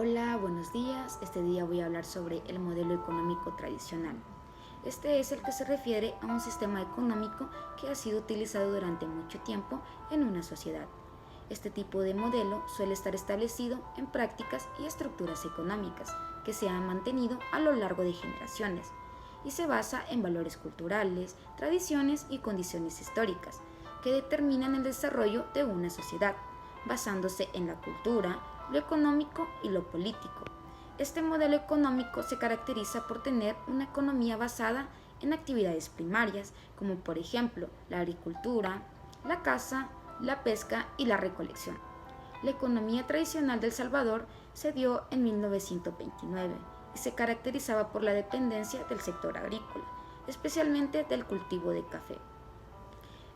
Hola, buenos días. Este día voy a hablar sobre el modelo económico tradicional. Este es el que se refiere a un sistema económico que ha sido utilizado durante mucho tiempo en una sociedad. Este tipo de modelo suele estar establecido en prácticas y estructuras económicas que se han mantenido a lo largo de generaciones y se basa en valores culturales, tradiciones y condiciones históricas que determinan el desarrollo de una sociedad, basándose en la cultura, lo económico y lo político. Este modelo económico se caracteriza por tener una economía basada en actividades primarias, como por ejemplo la agricultura, la caza, la pesca y la recolección. La economía tradicional de El Salvador se dio en 1929 y se caracterizaba por la dependencia del sector agrícola, especialmente del cultivo de café.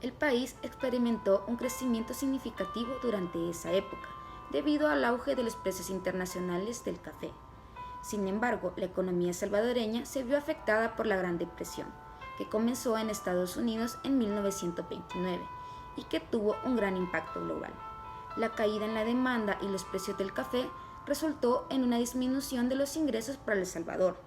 El país experimentó un crecimiento significativo durante esa época, debido al auge de los precios internacionales del café. Sin embargo, la economía salvadoreña se vio afectada por la Gran Depresión, que comenzó en Estados Unidos en 1929 y que tuvo un gran impacto global. La caída en la demanda y los precios del café resultó en una disminución de los ingresos para El Salvador.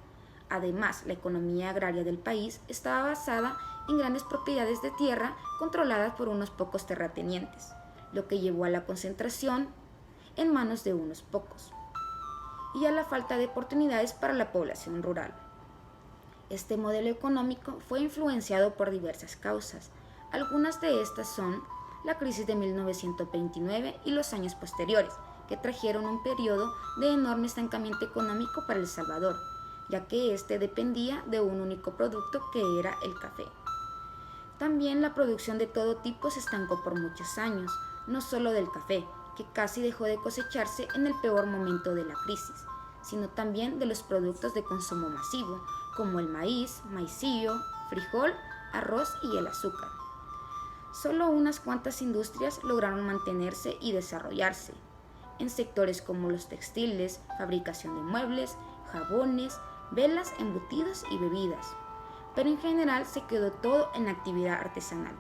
Además, la economía agraria del país estaba basada en grandes propiedades de tierra controladas por unos pocos terratenientes, lo que llevó a la concentración en manos de unos pocos y a la falta de oportunidades para la población rural. Este modelo económico fue influenciado por diversas causas. Algunas de estas son la crisis de 1929 y los años posteriores, que trajeron un periodo de enorme estancamiento económico para El Salvador, ya que este dependía de un único producto que era el café. También la producción de todo tipo se estancó por muchos años, no solo del café, que casi dejó de cosecharse en el peor momento de la crisis, sino también de los productos de consumo masivo, como el maíz, maicillo, frijol, arroz y el azúcar. Solo unas cuantas industrias lograron mantenerse y desarrollarse, en sectores como los textiles, fabricación de muebles, jabones, velas, embutidos y bebidas, pero en general se quedó todo en la actividad artesanal.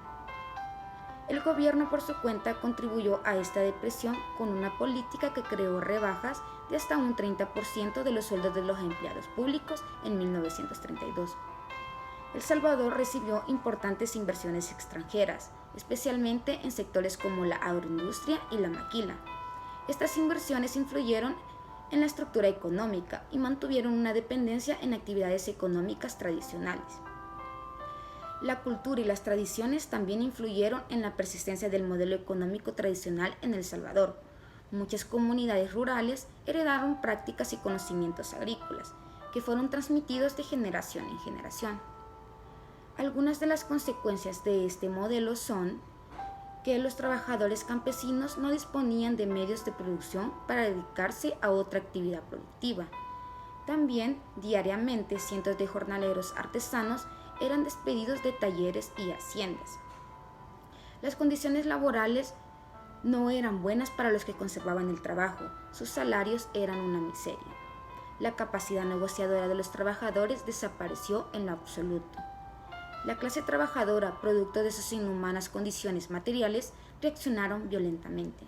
El gobierno por su cuenta contribuyó a esta depresión con una política que creó rebajas de hasta un 30% de los sueldos de los empleados públicos en 1932. El Salvador recibió importantes inversiones extranjeras, especialmente en sectores como la agroindustria y la maquila. Estas inversiones influyeron en la estructura económica y mantuvieron una dependencia en actividades económicas tradicionales. La cultura y las tradiciones también influyeron en la persistencia del modelo económico tradicional en El Salvador. Muchas comunidades rurales heredaron prácticas y conocimientos agrícolas, que fueron transmitidos de generación en generación. Algunas de las consecuencias de este modelo son que los trabajadores campesinos no disponían de medios de producción para dedicarse a otra actividad productiva. También, diariamente, cientos de jornaleros artesanos eran despedidos de talleres y haciendas. Las condiciones laborales no eran buenas para los que conservaban el trabajo, sus salarios eran una miseria. La capacidad negociadora de los trabajadores desapareció en lo absoluto. La clase trabajadora, producto de sus inhumanas condiciones materiales, reaccionaron violentamente.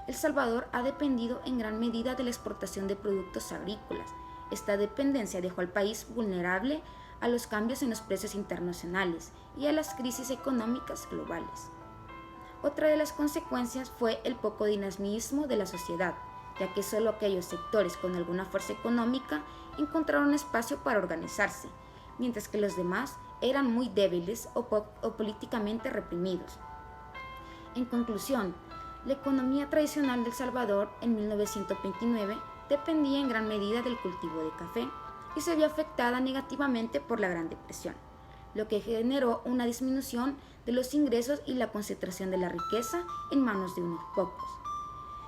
El Salvador ha dependido en gran medida de la exportación de productos agrícolas. Esta dependencia dejó al país vulnerable a los cambios en los precios internacionales y a las crisis económicas globales. Otra de las consecuencias fue el poco dinamismo de la sociedad, ya que solo aquellos sectores con alguna fuerza económica encontraron espacio para organizarse, mientras que los demás eran muy débiles o políticamente reprimidos. En conclusión, la economía tradicional de El Salvador en 1929 dependía en gran medida del cultivo de café y se vio afectada negativamente por la Gran Depresión, lo que generó una disminución de los ingresos y la concentración de la riqueza en manos de unos pocos.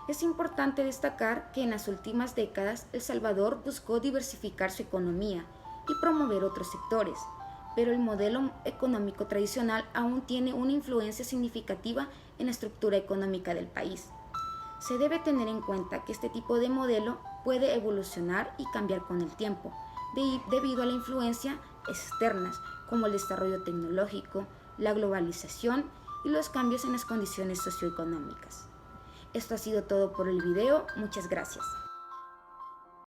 Es importante destacar que en las últimas décadas El Salvador buscó diversificar su economía y promover otros sectores, pero el modelo económico tradicional aún tiene una influencia significativa en la estructura económica del país. Se debe tener en cuenta que este tipo de modelo puede evolucionar y cambiar con el tiempo, debido a la influencia externas como el desarrollo tecnológico, la globalización y los cambios en las condiciones socioeconómicas. Esto ha sido todo por el video, muchas gracias.